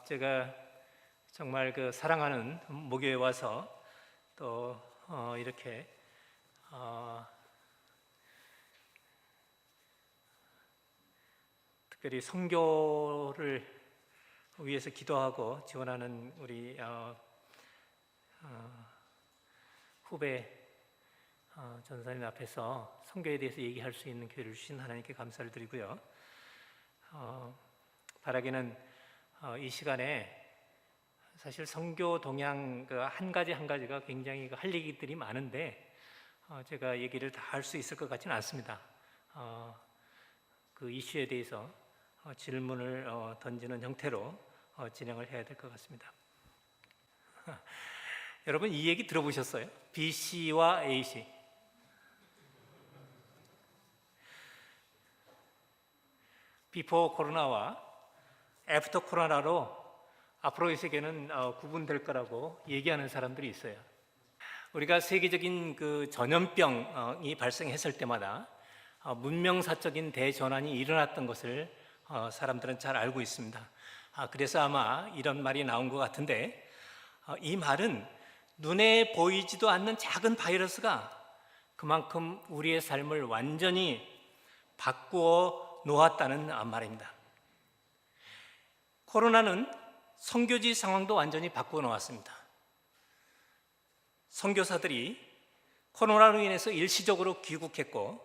제가 정말 사랑하는 목요에 와서 또 이렇게 특별히 선교를 위해서 기도하고 지원하는 우리 후배 전사님 앞에서 선교에 대해서 얘기할 수 있는 기회를 주신 하나님께 감사를 드리고요. 바라기는 이 시간에 사실 선교 동향 한 가지 한 가지가 굉장히 할 얘기들이 많은데 제가 얘기를 다 할 수 있을 것 같지는 않습니다. 그 이슈에 대해서 질문을 던지는 형태로 진행을 해야 될 것 같습니다. 여러분 이 얘기 들어보셨어요? BC와 AC. 비포 코로나와 애프터 코로나로 앞으로 이 세계는 구분될 거라고 얘기하는 사람들이 있어요. 우리가 세계적인 전염병이 발생했을 때마다 문명사적인 대전환이 일어났던 것을 사람들은 잘 알고 있습니다. 그래서 아마 이런 말이 나온 것 같은데, 이 말은 눈에 보이지도 않는 작은 바이러스가 그만큼 우리의 삶을 완전히 바꾸어 놓았다는 말입니다. 코로나는 선교지 상황도 완전히 바꾸어 놓았습니다. 선교사들이 코로나로 인해서 일시적으로 귀국했고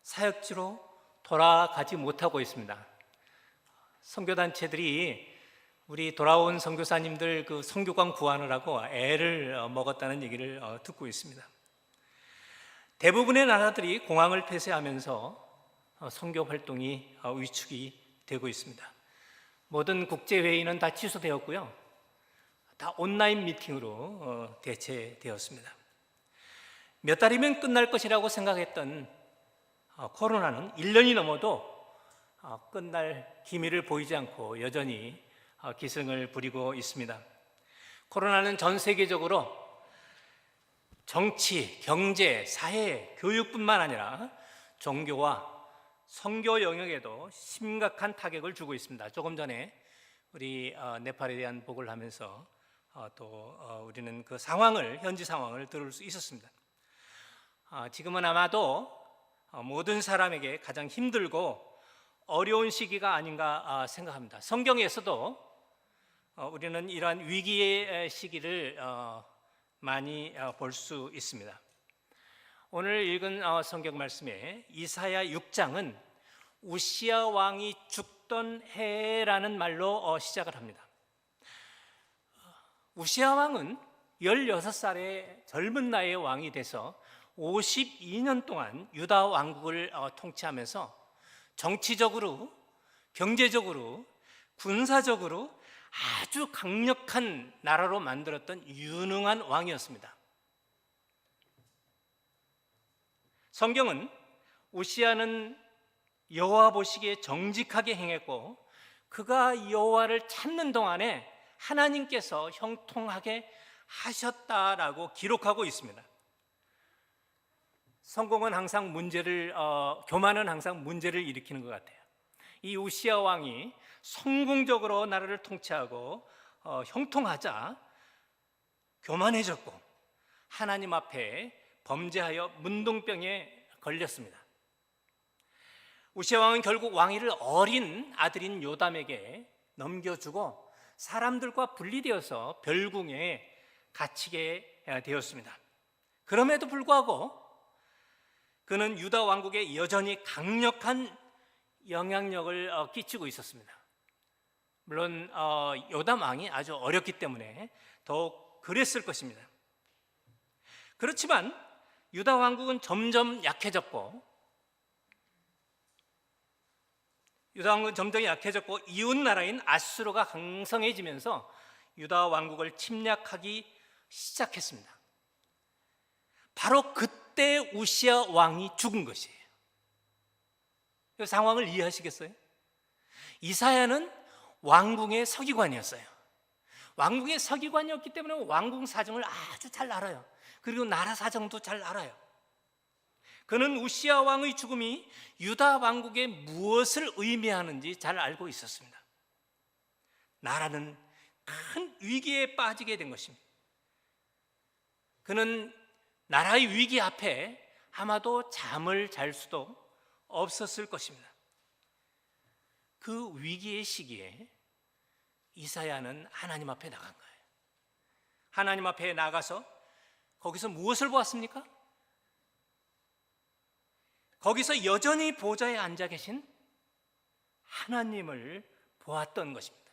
사역지로 돌아가지 못하고 있습니다. 선교단체들이 우리 돌아온 선교사님들 선교관 구하느라고 애를 먹었다는 얘기를 듣고 있습니다. 대부분의 나라들이 공항을 폐쇄하면서 선교 활동이 위축이 되고 있습니다. 모든 국제회의는 다 취소되었고요. 다 온라인 미팅으로 대체되었습니다. 몇 달이면 끝날 것이라고 생각했던 코로나는 1년이 넘어도 끝날 기미를 보이지 않고 여전히 기승을 부리고 있습니다. 코로나는 전 세계적으로 정치, 경제, 사회, 교육뿐만 아니라 종교와 선교 영역에도 심각한 타격을 주고 있습니다. 조금 전에 우리 네팔에 대한 보고를 하면서 또 우리는 현지 상황을 들을 수 있었습니다. 지금은 아마도 모든 사람에게 가장 힘들고 어려운 시기가 아닌가 생각합니다. 성경에서도 우리는 이러한 위기의 시기를 많이 볼 수 있습니다. 오늘 읽은 성경 말씀에 이사야 6장은 우시야 왕이 죽던 해라는 말로 시작을 합니다. 우시야 왕은 16살의 젊은 나이의 왕이 돼서 52년 동안 유다 왕국을 통치하면서 정치적으로, 경제적으로, 군사적으로 아주 강력한 나라로 만들었던 유능한 왕이었습니다. 성경은 우시야는 여호와 보시기에 정직하게 행했고 그가 여호와를 찾는 동안에 하나님께서 형통하게 하셨다라고 기록하고 있습니다. 성공은 항상 교만은 항상 문제를 일으키는 것 같아요. 이 우시야 왕이 성공적으로 나라를 통치하고 형통하자 교만해졌고 하나님 앞에 범죄하여 문둥병에 걸렸습니다. 우시야 왕은 결국 왕위를 어린 아들인 요담에게 넘겨주고 사람들과 분리되어서 별궁에 갇히게 되었습니다. 그럼에도 불구하고 그는 유다 왕국에 여전히 강력한 영향력을 끼치고 있었습니다. 물론 요담 왕이 아주 어렸기 때문에 더욱 그랬을 것입니다. 그렇지만 유다 왕국은 점점 약해졌고 이웃 나라인 아수르가 강성해지면서 유다 왕국을 침략하기 시작했습니다. 바로 그때 우시야 왕이 죽은 것이에요. 이 상황을 이해하시겠어요? 이사야는 왕궁의 서기관이었어요. 왕궁의 서기관이었기 때문에 왕궁 사정을 아주 잘 알아요. 그리고 나라 사정도 잘 알아요. 그는 우시야 왕의 죽음이 유다 왕국에 무엇을 의미하는지 잘 알고 있었습니다. 나라는 큰 위기에 빠지게 된 것입니다. 그는 나라의 위기 앞에 아마도 잠을 잘 수도 없었을 것입니다. 그 위기의 시기에 이사야는 하나님 앞에 나간 거예요. 하나님 앞에 나가서 거기서 무엇을 보았습니까? 거기서 여전히 보좌에 앉아 계신 하나님을 보았던 것입니다.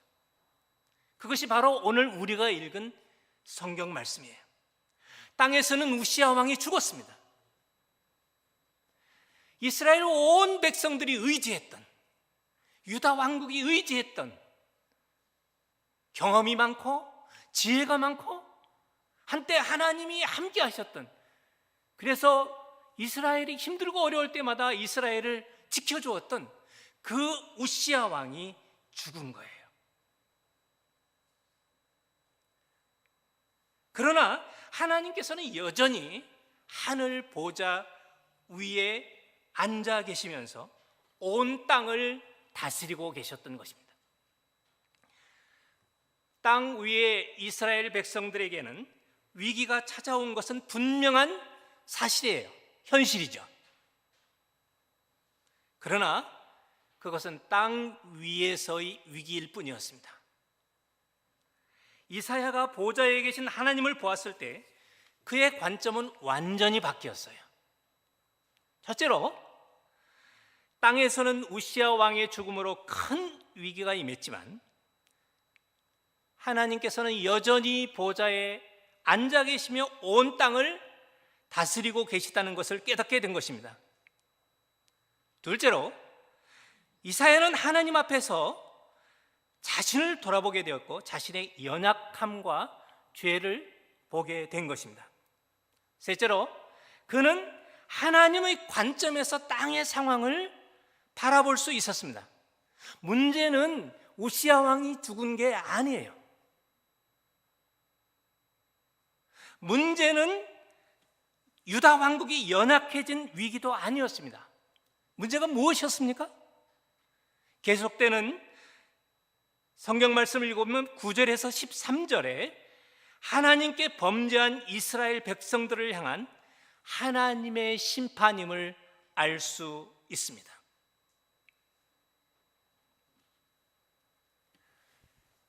그것이 바로 오늘 우리가 읽은 성경 말씀이에요. 땅에서는 우시야 왕이 죽었습니다. 이스라엘 온 백성들이 의지했던, 유다 왕국이 의지했던, 경험이 많고 지혜가 많고 한때 하나님이 함께 하셨던, 그래서 이스라엘이 힘들고 어려울 때마다 이스라엘을 지켜주었던 그 우시야 왕이 죽은 거예요. 그러나 하나님께서는 여전히 하늘 보좌 위에 앉아 계시면서 온 땅을 다스리고 계셨던 것입니다. 땅 위에 이스라엘 백성들에게는 위기가 찾아온 것은 분명한 사실이에요. 현실이죠. 그러나 그것은 땅 위에서의 위기일 뿐이었습니다. 이사야가 보좌에 계신 하나님을 보았을 때 그의 관점은 완전히 바뀌었어요. 첫째로, 땅에서는 우시야 왕의 죽음으로 큰 위기가 임했지만 하나님께서는 여전히 보좌에 앉아 계시며 온 땅을 다스리고 계시다는 것을 깨닫게 된 것입니다. 둘째로, 이사야는 하나님 앞에서 자신을 돌아보게 되었고 자신의 연약함과 죄를 보게 된 것입니다. 셋째로, 그는 하나님의 관점에서 땅의 상황을 바라볼 수 있었습니다. 문제는 우시야 왕이 죽은 게 아니에요. 문제는 유다 왕국이 연약해진 위기도 아니었습니다. 문제가 무엇이었습니까? 계속되는 성경 말씀을 읽어보면 9절에서 13절에 하나님께 범죄한 이스라엘 백성들을 향한 하나님의 심판임을 알 수 있습니다.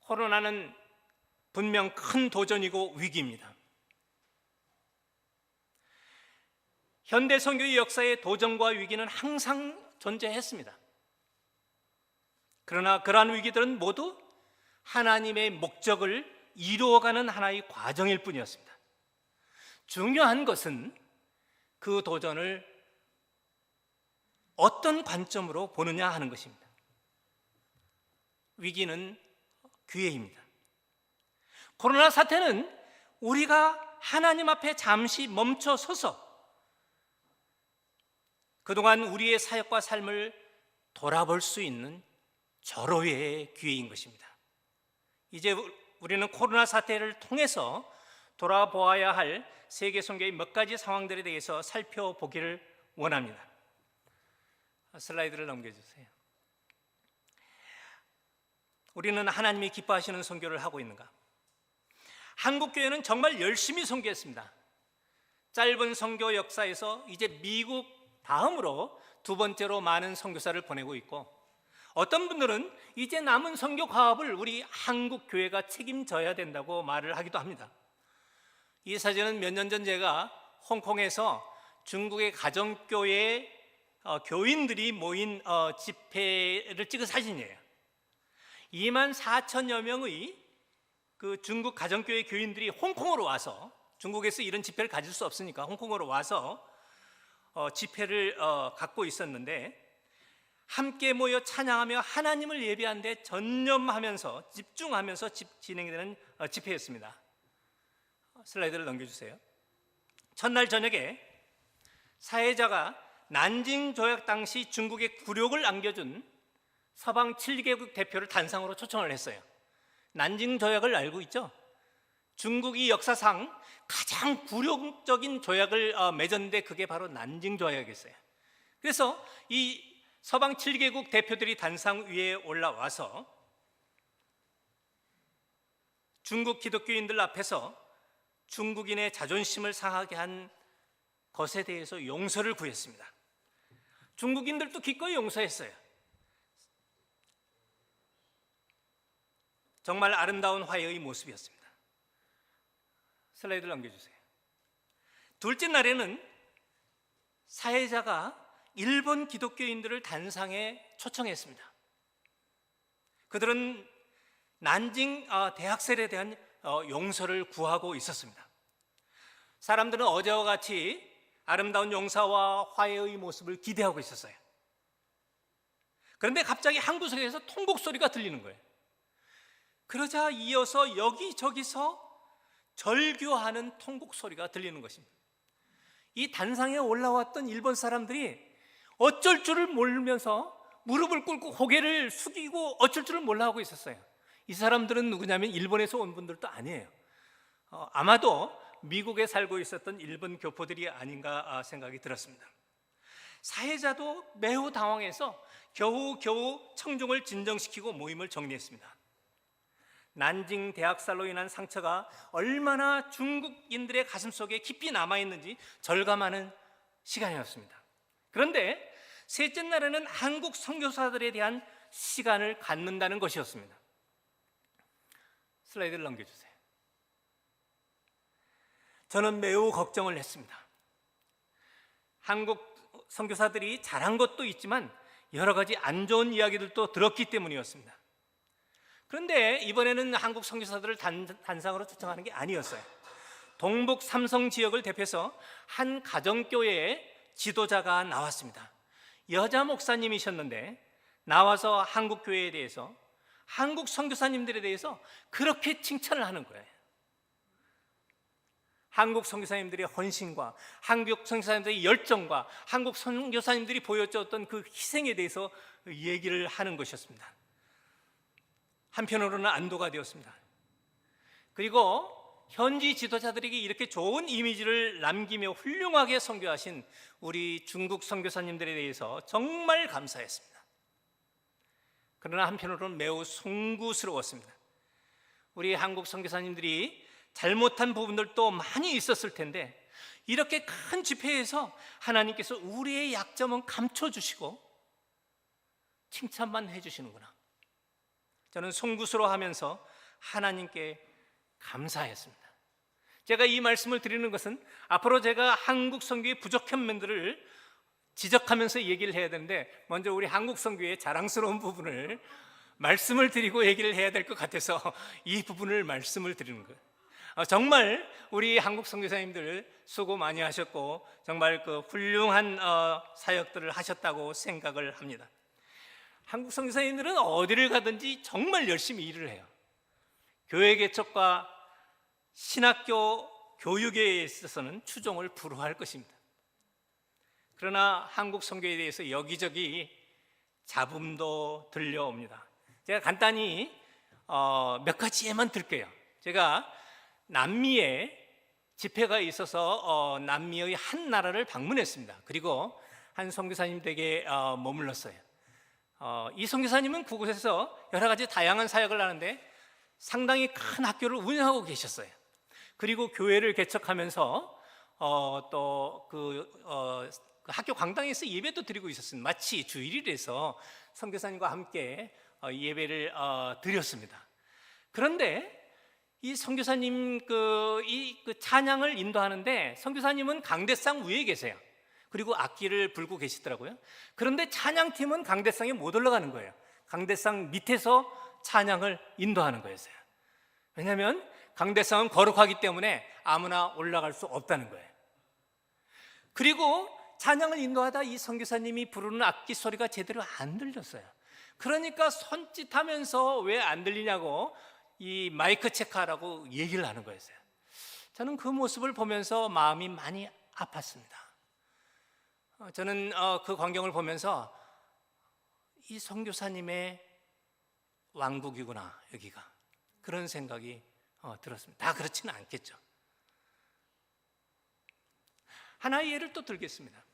코로나는 분명 큰 도전이고 위기입니다. 현대 선교의 역사에 도전과 위기는 항상 존재했습니다. 그러나 그러한 위기들은 모두 하나님의 목적을 이루어가는 하나의 과정일 뿐이었습니다. 중요한 것은 그 도전을 어떤 관점으로 보느냐 하는 것입니다. 위기는 기회입니다. 코로나 사태는 우리가 하나님 앞에 잠시 멈춰서서 그동안 우리의 사역과 삶을 돌아볼 수 있는 절호의 기회인 것입니다. 이제 우리는 코로나 사태를 통해서 돌아보아야 할 세계 선교의 몇 가지 상황들에 대해서 살펴보기를 원합니다. 슬라이드를 넘겨주세요. 우리는 하나님이 기뻐하시는 선교를 하고 있는가? 한국교회는 정말 열심히 선교했습니다. 짧은 선교 역사에서 이제 미국 다음으로 두 번째로 많은 선교사를 보내고 있고, 어떤 분들은 이제 남은 선교 과업을 우리 한국 교회가 책임져야 된다고 말을 하기도 합니다. 이 사진은 몇 년 전 제가 홍콩에서 중국의 가정교회 교인들이 모인 집회를 찍은 사진이에요. 24,000여 명의 그 중국 가정교회 교인들이 홍콩으로 와서, 중국에서 이런 집회를 가질 수 없으니까 홍콩으로 와서 집회를 갖고 있었는데, 함께 모여 찬양하며 하나님을 예배하는 데 전념하면서 집중하면서 진행되는 집회였습니다. 슬라이드를 넘겨주세요. 첫날 저녁에 사회자가 난징 조약 당시 중국의 굴욕을 안겨준 서방 7개국 대표를 단상으로 초청을 했어요. 난징 조약을 알고 있죠? 중국이 역사상 가장 굴욕적인 조약을 맺었는데 그게 바로 난징 조약이었어요. 그래서 이 서방 7개국 대표들이 단상 위에 올라와서 중국 기독교인들 앞에서 중국인의 자존심을 상하게 한 것에 대해서 용서를 구했습니다. 중국인들도 기꺼이 용서했어요. 정말 아름다운 화해의 모습이었습니다. 슬라이드를 넘겨주세요. 둘째 날에는 사회자가 일본 기독교인들을 단상에 초청했습니다. 그들은 난징 대학살에 대한 용서를 구하고 있었습니다. 사람들은 어제와 같이 아름다운 용서와 화해의 모습을 기대하고 있었어요. 그런데 갑자기 한 구석에서 통곡 소리가 들리는 거예요. 그러자 이어서 여기저기서 절규하는 통곡 소리가 들리는 것입니다. 이 단상에 올라왔던 일본 사람들이 어쩔 줄을 모르면서 무릎을 꿇고 고개를 숙이고 어쩔 줄을 몰라 하고 있었어요. 이 사람들은 누구냐면 일본에서 온 분들도 아니에요. 아마도 미국에 살고 있었던 일본 교포들이 아닌가 생각이 들었습니다. 사회자도 매우 당황해서 겨우겨우 청중을 진정시키고 모임을 정리했습니다. 난징 대학살로 인한 상처가 얼마나 중국인들의 가슴속에 깊이 남아있는지 절감하는 시간이었습니다. 그런데 셋째 날에는 한국 선교사들에 대한 시간을 갖는다는 것이었습니다. 슬라이드를 넘겨주세요. 저는 매우 걱정을 했습니다. 한국 선교사들이 잘한 것도 있지만 여러 가지 안 좋은 이야기들도 들었기 때문이었습니다. 그런데 이번에는 한국 선교사들을 단상으로 초청하는 게 아니었어요. 동북 삼성 지역을 대표해서 한 가정교회의 지도자가 나왔습니다. 여자 목사님이셨는데 나와서 한국 교회에 대해서, 한국 선교사님들에 대해서 그렇게 칭찬을 하는 거예요. 한국 선교사님들의 헌신과 한국 선교사님들의 열정과 한국 선교사님들이 보여줬던 그 희생에 대해서 얘기를 하는 것이었습니다. 한편으로는 안도가 되었습니다. 그리고 현지 지도자들에게 이렇게 좋은 이미지를 남기며 훌륭하게 선교하신 우리 중국 선교사님들에 대해서 정말 감사했습니다. 그러나 한편으로는 매우 송구스러웠습니다. 우리 한국 선교사님들이 잘못한 부분들도 많이 있었을 텐데 이렇게 큰 집회에서 하나님께서 우리의 약점은 감춰주시고 칭찬만 해주시는구나. 저는 송구스러워하면서 하나님께 감사했습니다. 제가 이 말씀을 드리는 것은 앞으로 제가 한국 선교의 부족한 면들을 지적하면서 얘기를 해야 되는데 먼저 우리 한국 선교의 자랑스러운 부분을 말씀을 드리고 얘기를 해야 될 것 같아서 이 부분을 말씀을 드리는 거예요. 정말 우리 한국 선교사님들 수고 많이 하셨고 정말 그 훌륭한 사역들을 하셨다고 생각을 합니다. 한국 선교사님들은 어디를 가든지 정말 열심히 일을 해요. 교회 개척과 신학교 교육에 있어서는 추종을 불허할 것입니다. 그러나 한국 선교에 대해서 여기저기 잡음도 들려옵니다. 제가 간단히 몇 가지 예만 들게요. 제가 남미에 집회가 있어서 남미의 한 나라를 방문했습니다. 그리고 한 선교사님 댁에 머물렀어요. 이 선교사님은 그곳에서 여러 가지 다양한 사역을 하는데 상당히 큰 학교를 운영하고 계셨어요. 그리고 교회를 개척하면서 그 학교 강당에서 예배도 드리고 있었습니다. 마치 주일이라서 선교사님과 함께 예배를 드렸습니다. 그런데 이 선교사님 그 찬양을 인도하는데 선교사님은 강대상 위에 계세요. 그리고 악기를 불고 계시더라고요. 그런데 찬양팀은 강대상에 못 올라가는 거예요. 강대상 밑에서 찬양을 인도하는 거였어요. 왜냐하면 강대상은 거룩하기 때문에 아무나 올라갈 수 없다는 거예요. 그리고 찬양을 인도하다 이 선교사님이 부르는 악기 소리가 제대로 안 들렸어요. 그러니까 손짓하면서 왜 안 들리냐고 이 마이크 체크하라고 얘기를 하는 거였어요. 저는 그 모습을 보면서 마음이 많이 아팠습니다. 저는 그 광경을 보면서 이 선교사님의 왕국이구나 여기가, 그런 생각이 들었습니다. 다 그렇지는 않겠죠. 하나의 예를 또 들겠습니다.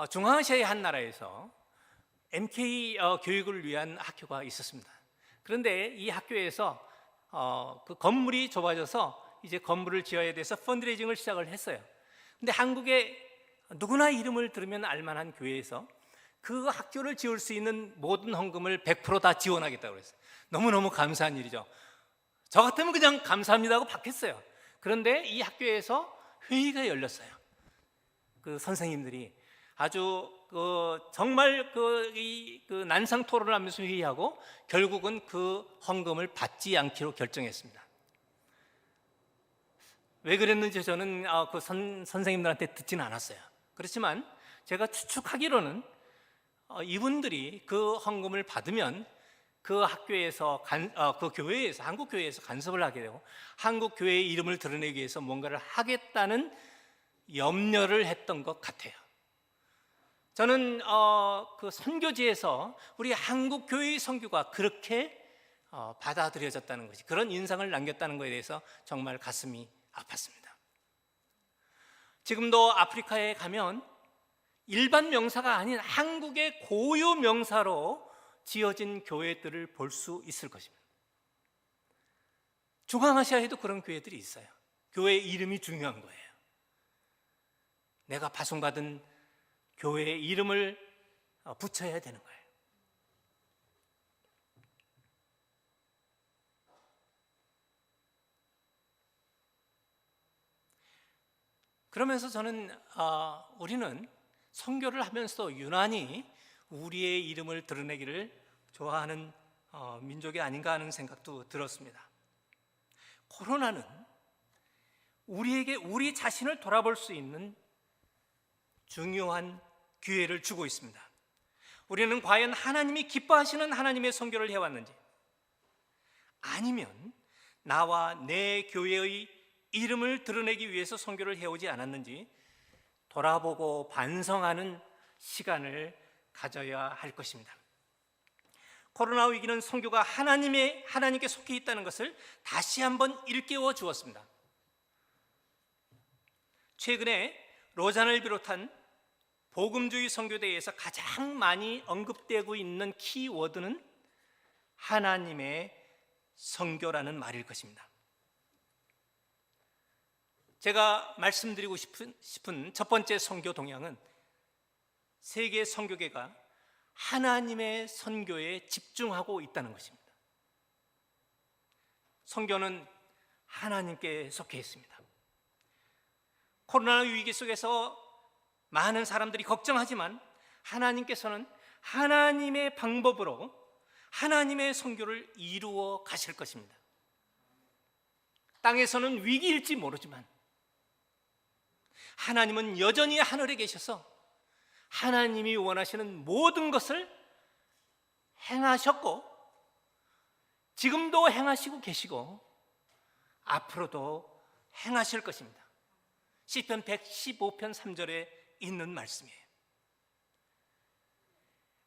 중앙아시아의 한 나라에서 MK 교육을 위한 학교가 있었습니다. 그런데 이 학교에서 그 건물이 좁아져서 이제 건물을 지어야 돼서 펀드레이징을 시작을 했어요. 근데 한국에 누구나 이름을 들으면 알만한 교회에서 그 학교를 지을 수 있는 모든 헌금을 100%다 지원하겠다고 그랬어요. 너무너무 감사한 일이죠. 저 같으면 그냥 감사합니다 하고 받겠어요. 그런데 이 학교에서 회의가 열렸어요. 그 선생님들이 아주 정말 그 난상 토론을 하면서 회의하고 결국은 그 헌금을 받지 않기로 결정했습니다. 왜 그랬는지 저는 그 선생님들한테 듣지는 않았어요. 그렇지만 제가 추측하기로는 이분들이 그 헌금을 받으면 그 학교에서 그 교회에서 한국 교회에서 간섭을 하게 되고 한국 교회의 이름을 드러내기 위해서 뭔가를 하겠다는 염려를 했던 것 같아요. 저는 그 선교지에서 우리 한국 교회의 선교가 그렇게 받아들여졌다는 것이, 그런 인상을 남겼다는 것에 대해서 정말 가슴이 아팠습니다. 지금도 아프리카에 가면 일반 명사가 아닌 한국의 고유 명사로 지어진 교회들을 볼 수 있을 것입니다. 중앙아시아에도 그런 교회들이 있어요. 교회 이름이 중요한 거예요. 내가 파송받은 교회의 이름을 붙여야 되는 거예요. 그러면서 저는 우리는 선교를 하면서 유난히 우리의 이름을 드러내기를 좋아하는 민족이 아닌가 하는 생각도 들었습니다. 코로나는 우리에게 우리 자신을 돌아볼 수 있는 중요한 기회를 주고 있습니다. 우리는 과연 하나님이 기뻐하시는 하나님의 선교를 해왔는지, 아니면 나와 내 교회의 이름을 드러내기 위해서 선교를 해오지 않았는지 돌아보고 반성하는 시간을 가져야 할 것입니다. 코로나 위기는 선교가 하나님께 속해 있다는 것을 다시 한번 일깨워 주었습니다. 최근에 로잔을 비롯한 복음주의 선교대회에서 가장 많이 언급되고 있는 키워드는 하나님의 선교라는 말일 것입니다. 제가 말씀드리고 싶은 첫 번째 선교 동향은 세계 선교계가 하나님의 선교에 집중하고 있다는 것입니다. 선교는 하나님께 속해 있습니다. 코로나 위기 속에서 많은 사람들이 걱정하지만 하나님께서는 하나님의 방법으로 하나님의 선교를 이루어 가실 것입니다. 땅에서는 위기일지 모르지만 하나님은 여전히 하늘에 계셔서 하나님이 원하시는 모든 것을 행하셨고 지금도 행하시고 계시고 앞으로도 행하실 것입니다. 시편 115편 3절에 있는 말씀이에요.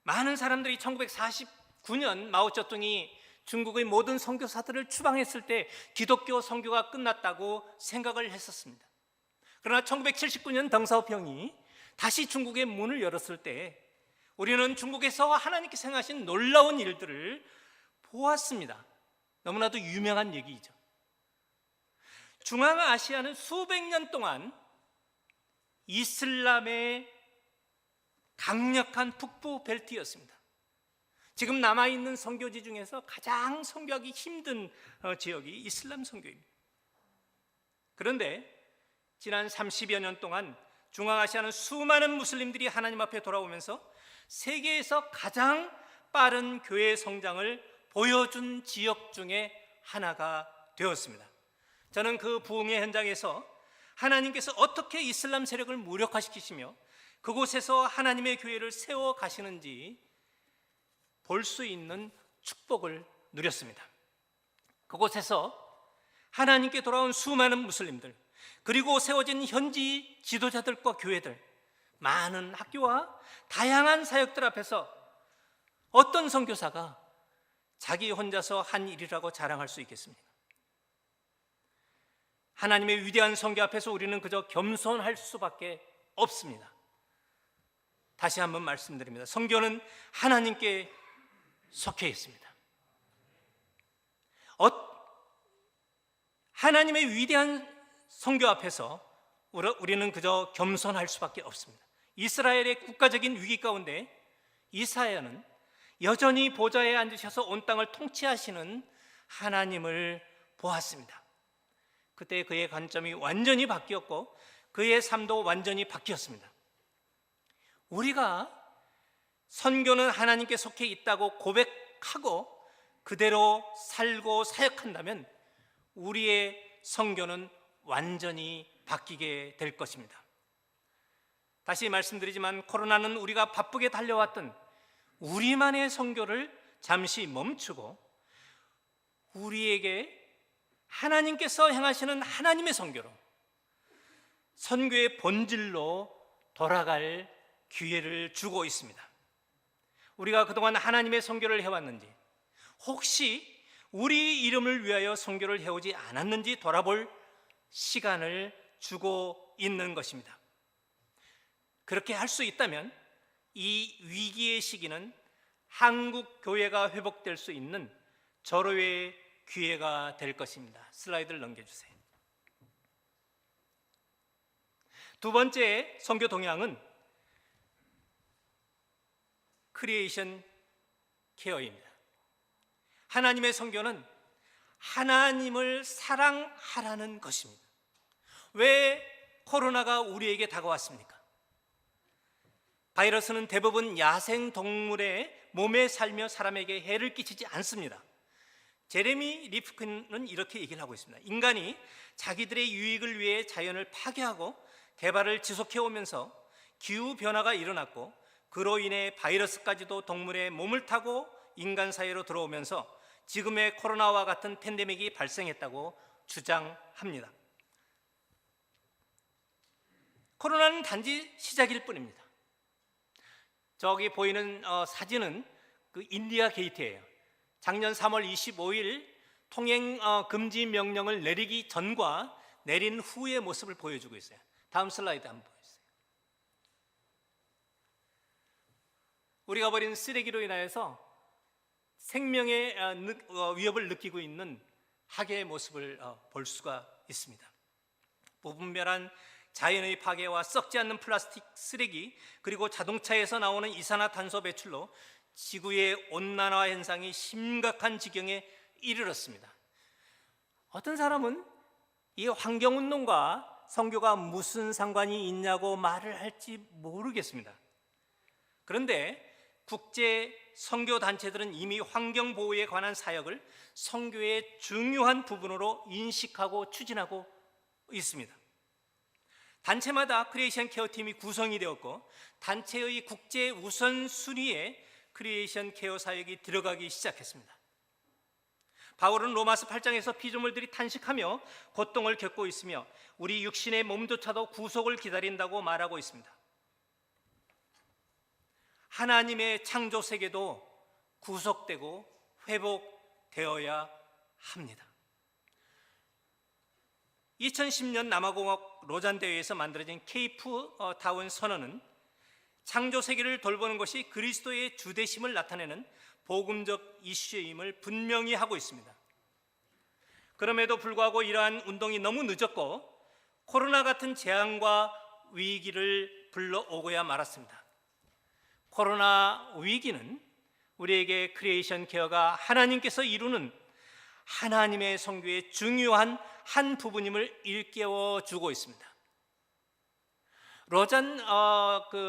많은 사람들이 1949년 마오쩌둥이 중국의 모든 선교사들을 추방했을 때 기독교 선교가 끝났다고 생각을 했었습니다. 그러나 1979년 덩사오평이 다시 중국의 문을 열었을 때 우리는 중국에서 하나님께서 행하신 놀라운 일들을 보았습니다. 너무나도 유명한 얘기이죠. 중앙아시아는 수백 년 동안 이슬람의 강력한 북부 벨트였습니다. 지금 남아있는 선교지 중에서 가장 선교하기 힘든 지역이 이슬람 선교입니다. 그런데 지난 30여 년 동안 중앙아시아는 수많은 무슬림들이 하나님 앞에 돌아오면서 세계에서 가장 빠른 교회 성장을 보여준 지역 중에 하나가 되었습니다. 저는 그 부흥의 현장에서 하나님께서 어떻게 이슬람 세력을 무력화시키시며 그곳에서 하나님의 교회를 세워 가시는지 볼 수 있는 축복을 누렸습니다. 그곳에서 하나님께 돌아온 수많은 무슬림들, 그리고 세워진 현지 지도자들과 교회들, 많은 학교와 다양한 사역들 앞에서 어떤 선교사가 자기 혼자서 한 일이라고 자랑할 수 있겠습니까? 하나님의 위대한 선교 앞에서 우리는 그저 겸손할 수밖에 없습니다. 다시 한번 말씀드립니다. 선교는 하나님께 속해 있습니다. 하나님의 위대한 선교 앞에서 우리는 그저 겸손할 수밖에 없습니다. 이스라엘의 국가적인 위기 가운데 이사야는 여전히 보좌에 앉으셔서 온 땅을 통치하시는 하나님을 보았습니다. 그때 그의 관점이 완전히 바뀌었고 그의 삶도 완전히 바뀌었습니다. 우리가 선교는 하나님께 속해 있다고 고백하고 그대로 살고 사역한다면 우리의 선교는 완전히 바뀌게 될 것입니다. 다시 말씀드리지만 코로나는 우리가 바쁘게 달려왔던 우리만의 선교를 잠시 멈추고 우리에게 하나님께서 행하시는 하나님의 선교로, 선교의 본질로 돌아갈 기회를 주고 있습니다. 우리가 그동안 하나님의 선교를 해왔는지, 혹시 우리 이름을 위하여 선교를 해오지 않았는지 돌아볼 시간을 주고 있는 것입니다. 그렇게 할 수 있다면 이 위기의 시기는 한국 교회가 회복될 수 있는 절호의 기회가 될 것입니다. 슬라이드를 넘겨주세요. 두 번째 선교 동향은 크리에이션 케어입니다. 하나님의 선교는 하나님을 사랑하라는 것입니다. 왜 코로나가 우리에게 다가왔습니까? 바이러스는 대부분 야생 동물의 몸에 살며 사람에게 해를 끼치지 않습니다. 제레미 리프킨은 이렇게 얘기를 하고 있습니다. 인간이 자기들의 유익을 위해 자연을 파괴하고 개발을 지속해오면서 기후변화가 일어났고 그로 인해 바이러스까지도 동물의 몸을 타고 인간 사이로 들어오면서 지금의 코로나와 같은 팬데믹이 발생했다고 주장합니다. 코로나는 단지 시작일 뿐입니다. 저기 보이는 사진은 그 인디아 게이트예요. 작년 3월 25일 통행 금지 명령을 내리기 전과 내린 후의 모습을 보여주고 있어요. 다음 슬라이드 한번 보여주세요. 우리가 버린 쓰레기로 인하여서 생명의 위협을 느끼고 있는 학예의 모습을 볼 수가 있습니다. 무분별한 자연의 파괴와 썩지 않는 플라스틱 쓰레기, 그리고 자동차에서 나오는 이산화탄소 배출로 지구의 온난화 현상이 심각한 지경에 이르렀습니다. 어떤 사람은 이 환경운동과 선교가 무슨 상관이 있냐고 말을 할지 모르겠습니다. 그런데 국제 선교 단체들은 이미 환경 보호에 관한 사역을 선교의 중요한 부분으로 인식하고 추진하고 있습니다. 단체마다 크리에이션 케어 팀이 구성이 되었고 단체의 국제 우선순위에 크리에이션 케어 사역이 들어가기 시작했습니다. 바울은 로마서 8장에서 피조물들이 탄식하며 고통을 겪고 있으며 우리 육신의 몸조차도 구속을 기다린다고 말하고 있습니다. 하나님의 창조 세계도 구속되고 회복되어야 합니다. 2010년 남아공학 로잔 대회에서 만들어진 케이프 타운 선언은 창조 세계를 돌보는 것이 그리스도의 주되심을 나타내는 복음적 이슈임을 분명히 하고 있습니다. 그럼에도 불구하고 이러한 운동이 너무 늦었고 코로나 같은 재앙과 위기를 불러오고야 말았습니다. 코로나 위기는 우리에게 크리에이션 케어가 하나님께서 이루는 하나님의 선교의 중요한 한 부분임을 일깨워 주고 있습니다. 로잔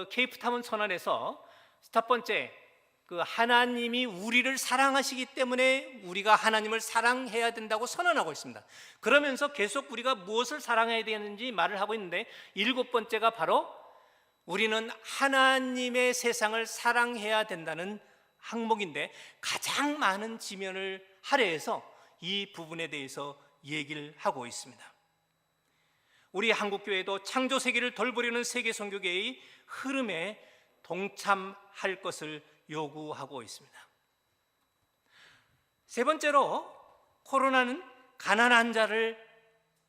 케이프타운 선언에서 첫 번째, 하나님이 우리를 사랑하시기 때문에 우리가 하나님을 사랑해야 된다고 선언하고 있습니다. 그러면서 계속 우리가 무엇을 사랑해야 되는지 말을 하고 있는데, 일곱 번째가 바로 우리는 하나님의 세상을 사랑해야 된다는 항목인데, 가장 많은 지면을 할애해서 이 부분에 대해서 얘기를 하고 있습니다. 우리 한국교회도 창조세계를 돌보려는 세계선교계의 흐름에 동참할 것을 요구하고 있습니다. 세 번째로, 코로나는 가난한 자를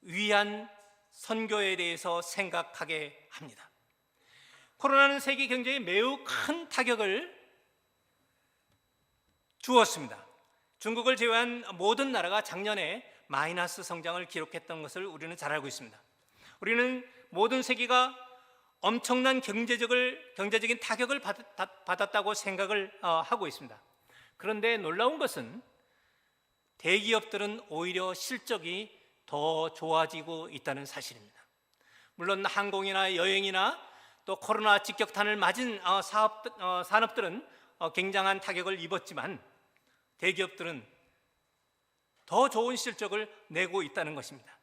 위한 선교에 대해서 생각하게 합니다. 코로나는 세계 경제에 매우 큰 타격을 주었습니다. 중국을 제외한 모든 나라가 작년에 마이너스 성장을 기록했던 것을 우리는 잘 알고 있습니다. 우리는 모든 세계가 엄청난 경제적인 타격을 받았다고 생각을 하고 있습니다. 그런데 놀라운 것은 대기업들은 오히려 실적이 더 좋아지고 있다는 사실입니다. 물론 항공이나 여행이나 또 코로나 직격탄을 맞은 산업들은 굉장한 타격을 입었지만 대기업들은 더 좋은 실적을 내고 있다는 것입니다.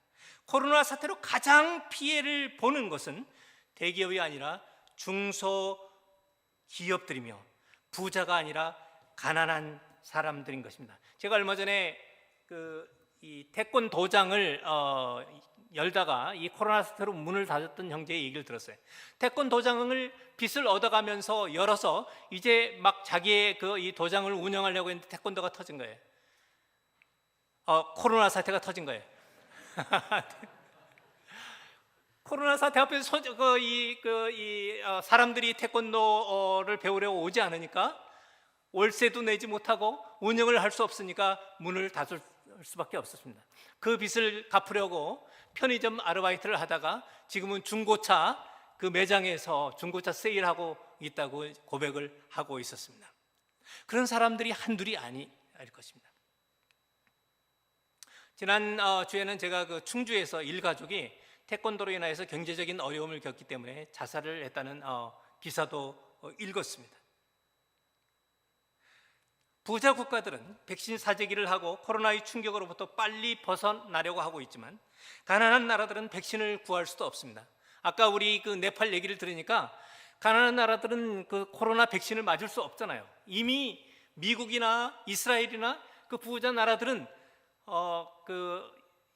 코로나 사태로 가장 피해를 보는 것은 대기업이 아니라 중소기업들이며 부자가 아니라 가난한 사람들인 것입니다. 제가 얼마 전에 이 태권 도장을 열다가 이 코로나 사태로 문을 닫았던 형제의 얘기를 들었어요. 태권 도장을 빚을 얻어가면서 열어서 이제 막 자기의 이 도장을 운영하려고 했는데 태권도가 터진 거예요. 코로나 사태가 터진 거예요. 코로나 사태 앞에서 사람들이 태권도를 배우려고 오지 않으니까 월세도 내지 못하고 운영을 할 수 없으니까 문을 닫을 수밖에 없었습니다. 그 빚을 갚으려고 편의점 아르바이트를 하다가 지금은 중고차 그 매장에서 중고차 세일하고 있다고 고백을 하고 있었습니다. 그런 사람들이 한둘이 아닐 것입니다. 지난 주에는 제가 충주에서 일가족이 태권도로 인해서 경제적인 어려움을 겪기 때문에 자살을 했다는 기사도 읽었습니다. 부자 국가들은 백신 사재기를 하고 코로나의 충격으로부터 빨리 벗어나려고 하고 있지만 가난한 나라들은 백신을 구할 수도 없습니다. 아까 우리 네팔 얘기를 들으니까 가난한 나라들은 코로나 백신을 맞을 수 없잖아요. 이미 미국이나 이스라엘이나 부자 나라들은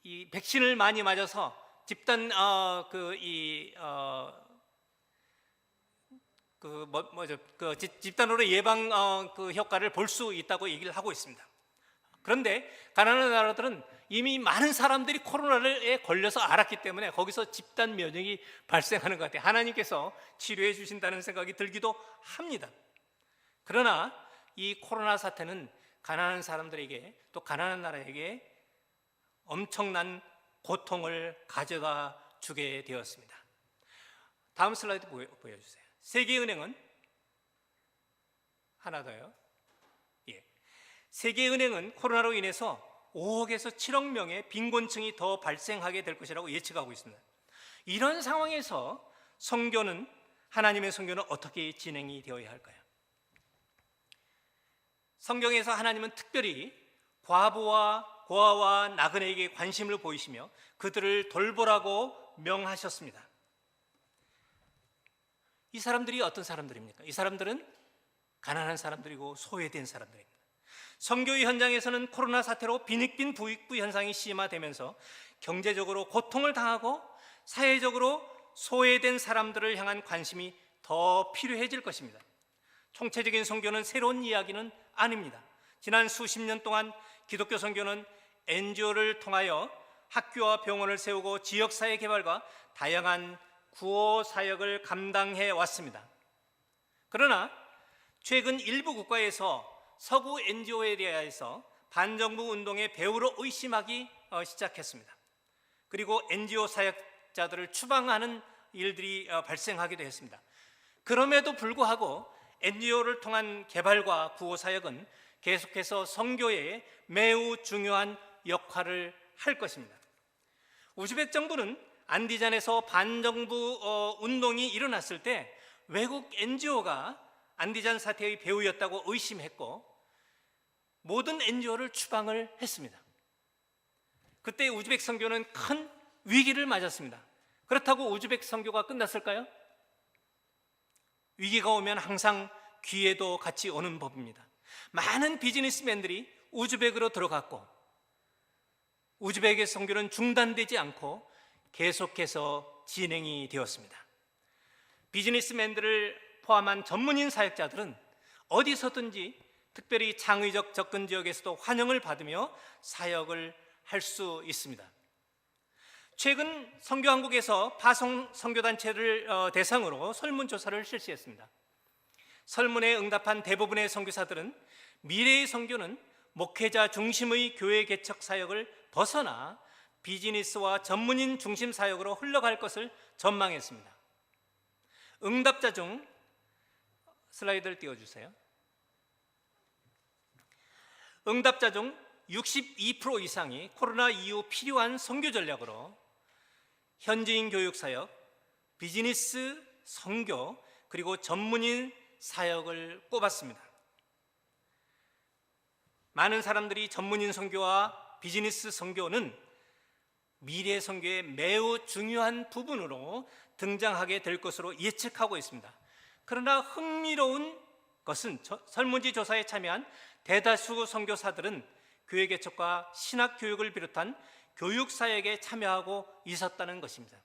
이 백신을 많이 맞아서 집단 집단으로 예방 효과를 볼 수 있다고 얘기를 하고 있습니다. 그런데 가난한 나라들은 이미 많은 사람들이 코로나에 걸려서 알았기 때문에 거기서 집단 면역이 발생하는 것 같아요. 하나님께서 치료해 주신다는 생각이 들기도 합니다. 그러나 이 코로나 사태는 가난한 사람들에게 또 가난한 나라에게 엄청난 고통을 가져다 주게 되었습니다. 다음 슬라이드 보여주세요. 세계은행은 하나 더요. 세계은행은 코로나로 인해서 5억에서 7억 명의 빈곤층이 더 발생하게 될 것이라고 예측하고 있습니다. 이런 상황에서 하나님의 선교는 어떻게 진행이 되어야 할까요? 성경에서 하나님은 특별히 과부와 고아와 나그네에게 관심을 보이시며 그들을 돌보라고 명하셨습니다. 이 사람들이 어떤 사람들입니까? 이 사람들은 가난한 사람들이고 소외된 사람들입니다. 선교의 현장에서는 코로나 사태로 빈익빈 부익부 현상이 심화되면서 경제적으로 고통을 당하고 사회적으로 소외된 사람들을 향한 관심이 더 필요해질 것입니다. 총체적인 선교는 새로운 이야기는 아닙니다. 지난 수십 년 동안 기독교 선교는 NGO를 통하여 학교와 병원을 세우고 지역사회 개발과 다양한 구호 사역을 감당해 왔습니다. 그러나 최근 일부 국가에서 서구 NGO에 대해서 반정부 운동의 배후로 의심하기 시작했습니다. 그리고 NGO 사역자들을 추방하는 일들이 발생하기도 했습니다. 그럼에도 불구하고 NGO를 통한 개발과 구호 사역은 계속해서 선교에 매우 중요한 역할을 할 것입니다. 우즈벡 정부는 안디잔에서 반정부 운동이 일어났을 때 외국 NGO가 안디잔 사태의 배후였다고 의심했고 모든 NGO를 추방을 했습니다. 그때 우즈벡 선교는 큰 위기를 맞았습니다. 그렇다고 우즈벡 선교가 끝났을까요? 위기가 오면 항상 기회도 같이 오는 법입니다. 많은 비즈니스맨들이 우즈벡으로 들어갔고 우즈벡의 선교는 중단되지 않고 계속해서 진행이 되었습니다. 비즈니스맨들을 포함한 전문인 사역자들은 어디서든지 특별히 창의적 접근 지역에서도 환영을 받으며 사역을 할 수 있습니다. 최근 선교한국에서 파송 선교단체를 대상으로 설문조사를 실시했습니다. 설문에 응답한 대부분의 선교사들은 미래의 선교는 목회자 중심의 교회 개척 사역을 벗어나 비즈니스와 전문인 중심 사역으로 흘러갈 것을 전망했습니다. 응답자 중 슬라이드를 띄워주세요. 응답자 중 62% 이상이 코로나 이후 필요한 선교 전략으로 현지인 교육 사역, 비즈니스 선교, 그리고 전문인 사역을 꼽았습니다. 많은 사람들이 전문인 선교와 비즈니스 선교는 미래 선교의 매우 중요한 부분으로 등장하게 될 것으로 예측하고 있습니다. 그러나 흥미로운 것은 설문지 조사에 참여한 대다수 선교사들은 교회 개척과 신학 교육을 비롯한 교육 사역에 참여하고 있었다는 것입니다.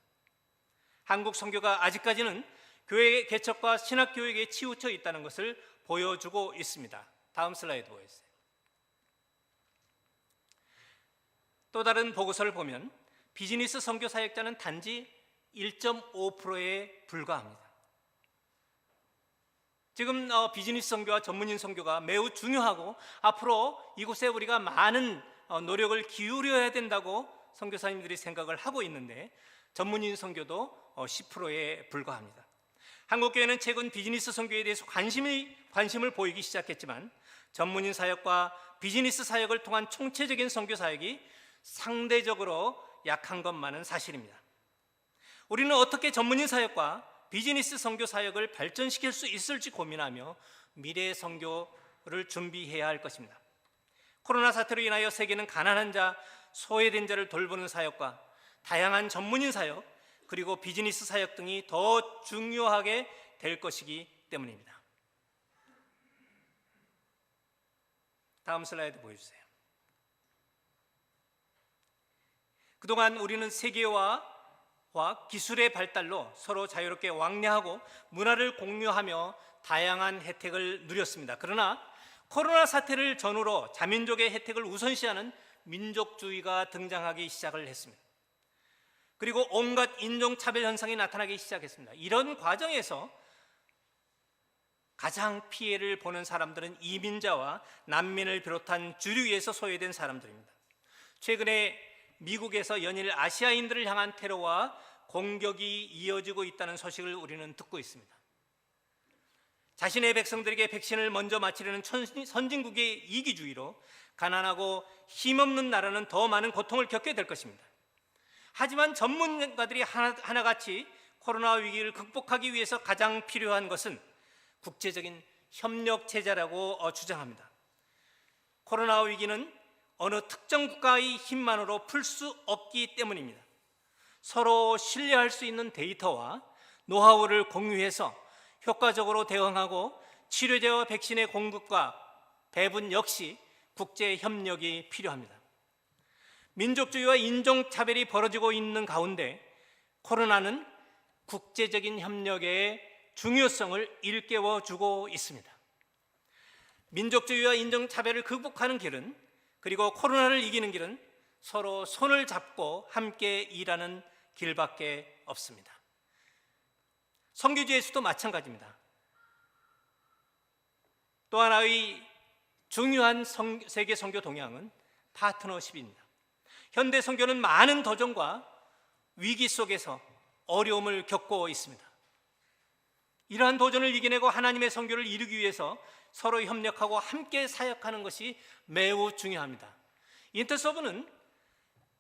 한국 선교가 아직까지는 교회 개척과 신학 교육에 치우쳐 있다는 것을 보여주고 있습니다. 다음 슬라이드 보여주세요. 또 다른 보고서를 보면 비즈니스 선교 사역자는 단지 1.5%에 불과합니다. 지금 비즈니스 선교와 전문인 선교가 매우 중요하고 앞으로 이곳에 우리가 많은 노력을 기울여야 된다고 선교사님들이 생각을 하고 있는데 전문인 선교도 10%에 불과합니다. 한국교회는 최근 비즈니스 선교에 대해서 관심을 보이기 시작했지만 전문인 사역과 비즈니스 사역을 통한 총체적인 선교 사역이 상대적으로 약한 것만은 사실입니다. 우리는 어떻게 전문인 사역과 비즈니스 선교 사역을 발전시킬 수 있을지 고민하며 미래의 선교를 준비해야 할 것입니다. 코로나 사태로 인하여 세계는 가난한 자, 소외된 자를 돌보는 사역과 다양한 전문인 사역, 그리고 비즈니스 사역 등이 더 중요하게 될 것이기 때문입니다. 다음 슬라이드 보여주세요. 그동안 우리는 세계화 기술의 발달로 서로 자유롭게 왕래하고 문화를 공유하며 다양한 혜택을 누렸습니다. 그러나 코로나 사태를 전후로 자민족의 혜택을 우선시하는 민족주의가 등장하기 시작을 했습니다. 그리고 온갖 인종차별 현상이 나타나기 시작했습니다. 이런 과정에서 가장 피해를 보는 사람들은 이민자와 난민을 비롯한 주류에서 소외된 사람들입니다. 최근에 미국에서 연일 아시아인들을 향한 테러와 공격이 이어지고 있다는 소식을 우리는 듣고 있습니다. 자신의 백성들에게 백신을 먼저 맞히려는 선진국의 이기주의로 가난하고 힘없는 나라는 더 많은 고통을 겪게 될 것입니다. 하지만 전문가들이 하나같이 코로나 위기를 극복하기 위해서 가장 필요한 것은 국제적인 협력 체제라고 주장합니다. 코로나 위기는 어느 특정 국가의 힘만으로 풀 수 없기 때문입니다. 서로 신뢰할 수 있는 데이터와 노하우를 공유해서 효과적으로 대응하고 치료제와 백신의 공급과 배분 역시 국제 협력이 필요합니다. 민족주의와 인종차별이 벌어지고 있는 가운데 코로나는 국제적인 협력의 중요성을 일깨워주고 있습니다. 민족주의와 인종차별을 극복하는 길은, 그리고 코로나를 이기는 길은 서로 손을 잡고 함께 일하는 길밖에 없습니다. 선교지에서도 마찬가지입니다. 또 하나의 중요한 세계 선교 동향은 파트너십입니다. 현대 선교는 많은 도전과 위기 속에서 어려움을 겪고 있습니다. 이러한 도전을 이겨내고 하나님의 선교를 이루기 위해서 서로 협력하고 함께 사역하는 것이 매우 중요합니다. 인터서브는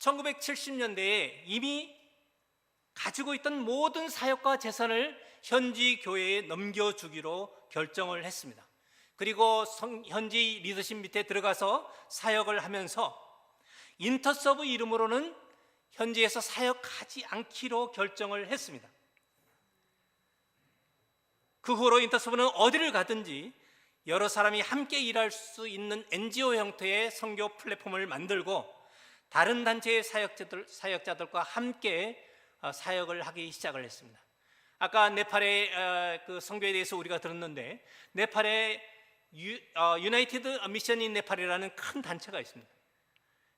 1970년대에 이미 가지고 있던 모든 사역과 재산을 현지 교회에 넘겨주기로 결정을 했습니다. 그리고 현지 리더십 밑에 들어가서 사역을 하면서 인터서브 이름으로는 현지에서 사역하지 않기로 결정을 했습니다. 그 후로 인터서브는 어디를 가든지 여러 사람이 함께 일할 수 있는 NGO 형태의 선교 플랫폼을 만들고 다른 단체의 사역자들과 함께 사역을 하기 시작을 했습니다. 아까 네팔의 그 선교에 대해서 우리가 들었는데, 네팔에 유나이티드 미션 인 네팔이라는 큰 단체가 있습니다.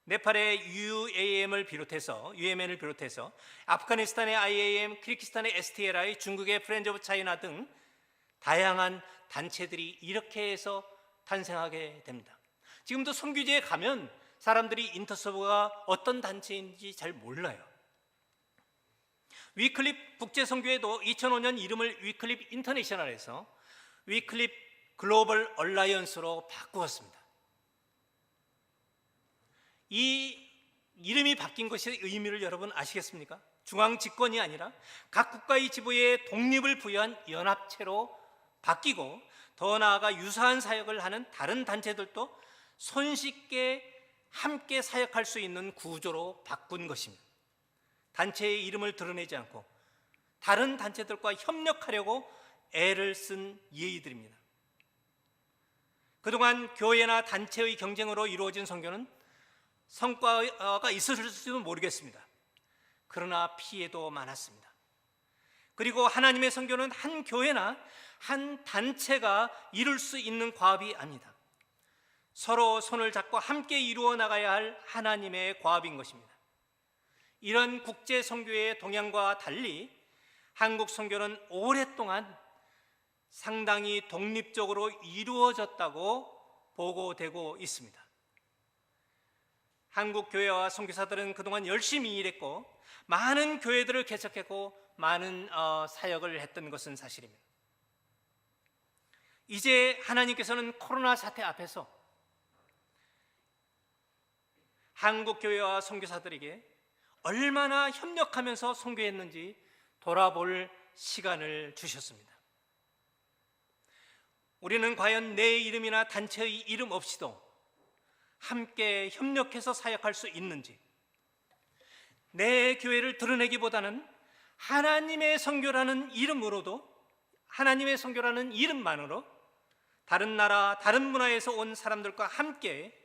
네팔의 UAM을 비롯해서 아프가니스탄의 IAM, 키르기스탄의 STLI, 중국의 프렌즈 오브 차이나 등 다양한 단체들이 이렇게 해서 탄생하게 됩니다. 지금도 선교지에 가면 사람들이 인터서브가 어떤 단체인지 잘 몰라요. 위클립 국제선교회도 2005년 이름을 위클립 인터내셔널에서 위클립 글로벌 얼라이언스로 바꾸었습니다. 이 이름이 바뀐 것의 의미를 여러분 아시겠습니까? 중앙 집권이 아니라 각 국가의 지부에 독립을 부여한 연합체로 바뀌고, 더 나아가 유사한 사역을 하는 다른 단체들도 손쉽게 함께 사역할 수 있는 구조로 바꾼 것입니다. 단체의 이름을 드러내지 않고 다른 단체들과 협력하려고 애를 쓴 예의들입니다. 그동안 교회나 단체의 경쟁으로 이루어진 선교는 성과가 있었을지도 모르겠습니다. 그러나 피해도 많았습니다. 그리고 하나님의 선교는 한 교회나 한 단체가 이룰 수 있는 과업이 아닙니다. 서로 손을 잡고 함께 이루어 나가야 할 하나님의 과업인 것입니다. 이런 국제 선교의 동향과 달리 한국 선교는 오랫동안 상당히 독립적으로 이루어졌다고 보고되고 있습니다. 한국 교회와 선교사들은 그동안 열심히 일했고 많은 교회들을 개척했고 많은 사역을 했던 것은 사실입니다. 이제 하나님께서는 코로나 사태 앞에서 한국 교회와 선교사들에게 얼마나 협력하면서 선교했는지 돌아볼 시간을 주셨습니다. 우리는 과연 내 이름이나 단체의 이름 없이도 함께 협력해서 사역할 수 있는지, 내 교회를 드러내기보다는 하나님의 선교라는 이름으로도, 하나님의 선교라는 이름만으로 다른 나라, 다른 문화에서 온 사람들과 함께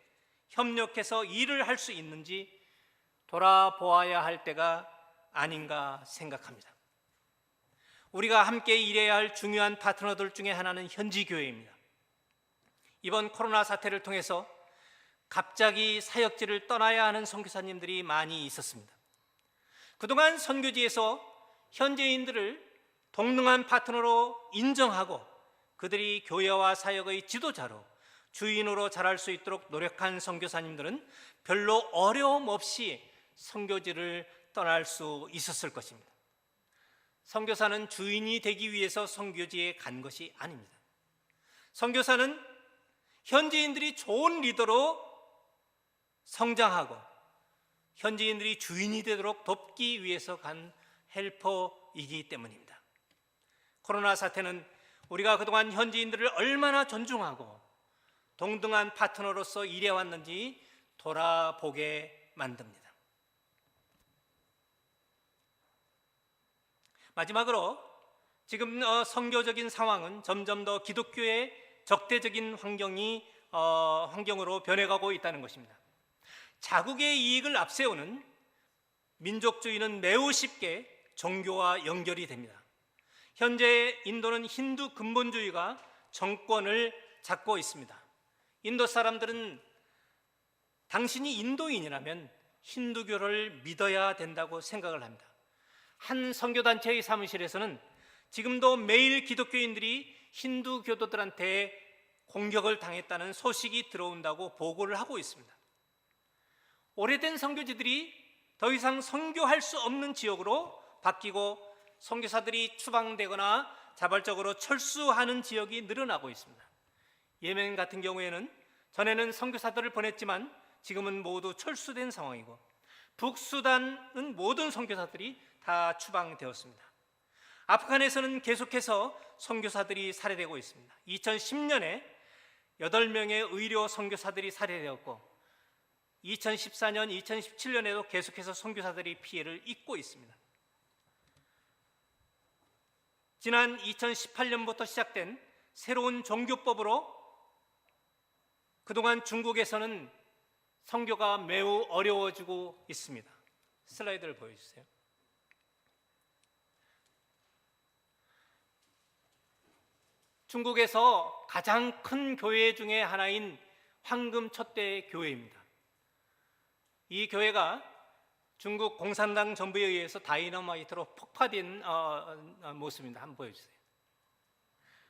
협력해서 일을 할 수 있는지 돌아보아야 할 때가 아닌가 생각합니다. 우리가 함께 일해야 할 중요한 파트너들 중에 하나는 현지 교회입니다. 이번 코로나 사태를 통해서 갑자기 사역지를 떠나야 하는 선교사님들이 많이 있었습니다. 그동안 선교지에서 현지인들을 동등한 파트너로 인정하고 그들이 교회와 사역의 지도자로, 주인으로 자랄 수 있도록 노력한 선교사님들은 별로 어려움 없이 선교지를 떠날 수 있었을 것입니다. 선교사는 주인이 되기 위해서 선교지에 간 것이 아닙니다. 선교사는 현지인들이 좋은 리더로 성장하고 현지인들이 주인이 되도록 돕기 위해서 간 헬퍼이기 때문입니다. 코로나 사태는 우리가 그동안 현지인들을 얼마나 존중하고 동등한 파트너로서 일해왔는지 돌아보게 만듭니다. 마지막으로 지금 선교적인 상황은 점점 더 기독교의 적대적인 환경으로 변해가고 있다는 것입니다. 자국의 이익을 앞세우는 민족주의는 매우 쉽게 종교와 연결이 됩니다. 현재 인도는 힌두 근본주의가 정권을 잡고 있습니다. 인도 사람들은 당신이 인도인이라면 힌두교를 믿어야 된다고 생각을 합니다. 한 선교단체의 사무실에서는 지금도 매일 기독교인들이 힌두교도들한테 공격을 당했다는 소식이 들어온다고 보고를 하고 있습니다. 오래된 선교지들이 더 이상 선교할 수 없는 지역으로 바뀌고 선교사들이 추방되거나 자발적으로 철수하는 지역이 늘어나고 있습니다. 예멘 같은 경우에는 전에는 선교사들을 보냈지만 지금은 모두 철수된 상황이고, 북수단은 모든 선교사들이 다 추방되었습니다. 아프간에서는 계속해서 선교사들이 살해되고 있습니다. 2010년에 8명의 의료 선교사들이 살해되었고 2014년, 2017년에도 계속해서 선교사들이 피해를 입고 있습니다. 지난 2018년부터 시작된 새로운 종교법으로 그동안 중국에서는 선교가 매우 어려워지고 있습니다. 슬라이드를 보여주세요. 중국에서 가장 큰 교회 중에 하나인 황금촛대 교회입니다. 이 교회가 중국 공산당 정부에 의해서 다이너마이트로 폭파된 모습입니다. 한번 보여주세요.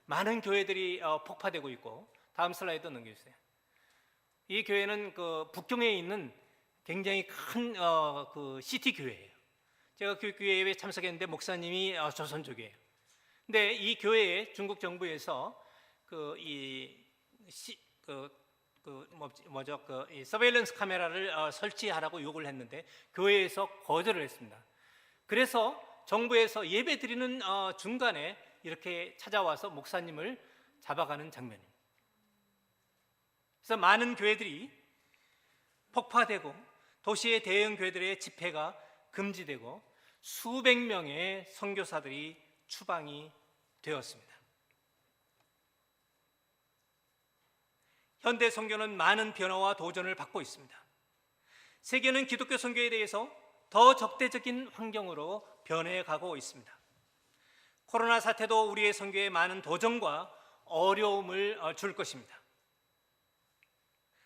많은 교회들이 폭파되고 있고, 다음 슬라이드 넘겨주세요. 이 교회는 그 북경에 있는 굉장히 큰 그 시티 교회예요. 제가 그 교회에 참석했는데 목사님이 조선족이에요. 근데 이 교회에 중국 정부에서 이 서베일런스 카메라를 설치하라고 요구를 했는데 교회에서 거절을 했습니다. 그래서 정부에서 예배 드리는 중간에 이렇게 찾아와서 목사님을 잡아가는 장면입니다. 그래서 많은 교회들이 폭파되고 도시의 대형 교회들의 집회가 금지되고 수백 명의 선교사들이 추방이 되었습니다. 현대 선교는 많은 변화와 도전을 받고 있습니다. 세계는 기독교 선교에 대해서 더 적대적인 환경으로 변해가고 있습니다. 코로나 사태도 우리의 선교에 많은 도전과 어려움을 줄 것입니다.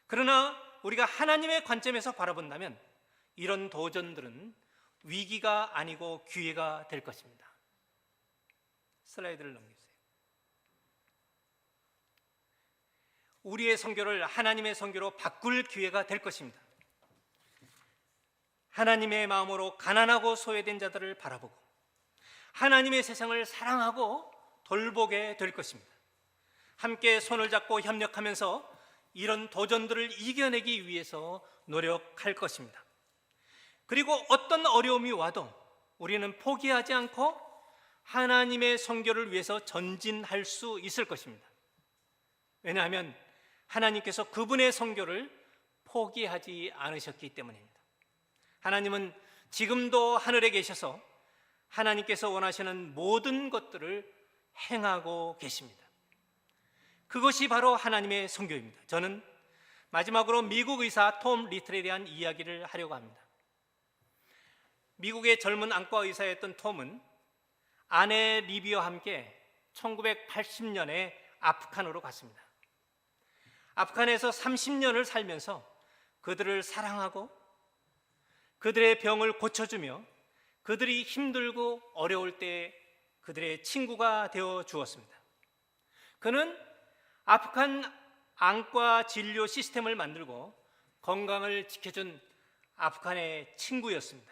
그러나 우리가 하나님의 관점에서 바라본다면 이런 도전들은 위기가 아니고 기회가 될 것입니다. 슬라이드를 넘기세요. 우리의 선교를 하나님의 선교로 바꿀 기회가 될 것입니다. 하나님의 마음으로 가난하고 소외된 자들을 바라보고 하나님의 세상을 사랑하고 돌보게 될 것입니다. 함께 손을 잡고 협력하면서 이런 도전들을 이겨내기 위해서 노력할 것입니다. 그리고 어떤 어려움이 와도 우리는 포기하지 않고 하나님의 선교를 위해서 전진할 수 있을 것입니다. 왜냐하면 하나님께서 그분의 선교를 포기하지 않으셨기 때문입니다. 하나님은 지금도 하늘에 계셔서 하나님께서 원하시는 모든 것들을 행하고 계십니다. 그것이 바로 하나님의 선교입니다. 저는 마지막으로 미국 의사 톰 리틀에 대한 이야기를 하려고 합니다. 미국의 젊은 안과 의사였던 톰은 아내 리비와 함께 1980년에 아프간으로 갔습니다. 아프간에서 30년을 살면서 그들을 사랑하고 그들의 병을 고쳐주며 그들이 힘들고 어려울 때 그들의 친구가 되어 주었습니다. 그는 아프간 안과 진료 시스템을 만들고 건강을 지켜준 아프간의 친구였습니다.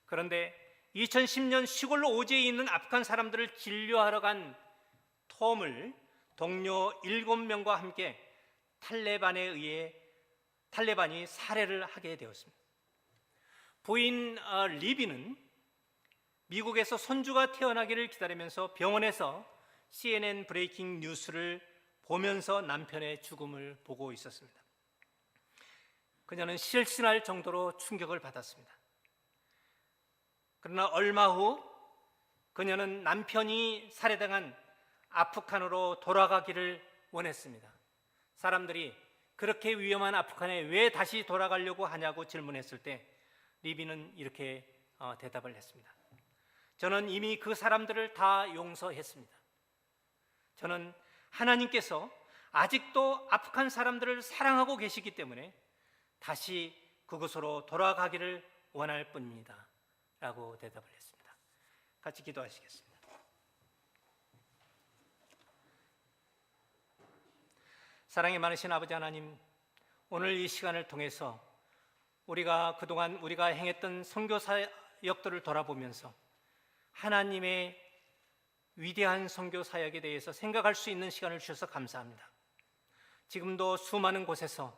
그런데 2010년 시골로 오지에 있는 아프간 사람들을 진료하러 간 톰을 동료 7명과 함께 탈레반이 살해를 하게 되었습니다. 부인 리비는 미국에서 손주가 태어나기를 기다리면서 병원에서 CNN 브레이킹 뉴스를 보면서 남편의 죽음을 보고 있었습니다. 그녀는 실신할 정도로 충격을 받았습니다. 그러나 얼마 후 그녀는 남편이 살해당한 아프간으로 돌아가기를 원했습니다. 사람들이 그렇게 위험한 아프간에 왜 다시 돌아가려고 하냐고 질문했을 때 리비는 이렇게 대답을 했습니다. 저는 이미 그 사람들을 다 용서했습니다. 저는 하나님께서 아직도 아프간 사람들을 사랑하고 계시기 때문에 다시 그곳으로 돌아가기를 원할 뿐입니다. 라고 대답을 했습니다. 같이 기도하시겠습니다. 사랑이 많으신 아버지 하나님, 오늘 이 시간을 통해서 우리가 그동안 우리가 행했던 선교 사역들을 돌아보면서 하나님의 위대한 선교 사역에 대해서 생각할 수 있는 시간을 주셔서 감사합니다. 지금도 수많은 곳에서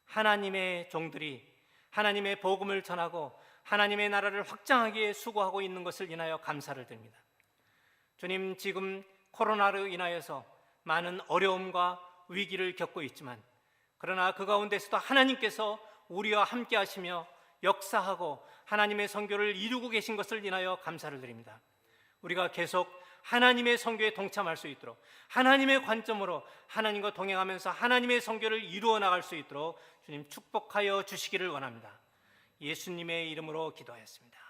하나님의 종들이 하나님의 복음을 전하고 하나님의 나라를 확장하기에 수고하고 있는 것을 인하여 감사를 드립니다. 주님, 지금 코로나로 인하여서 많은 어려움과 위기를 겪고 있지만 그러나 그 가운데서도 하나님께서 우리와 함께 하시며 역사하고 하나님의 선교를 이루고 계신 것을 인하여 감사를 드립니다. 우리가 계속 하나님의 선교에 동참할 수 있도록 하나님의 관점으로 하나님과 동행하면서 하나님의 선교를 이루어 나갈 수 있도록 주님 축복하여 주시기를 원합니다. 예수님의 이름으로 기도하였습니다.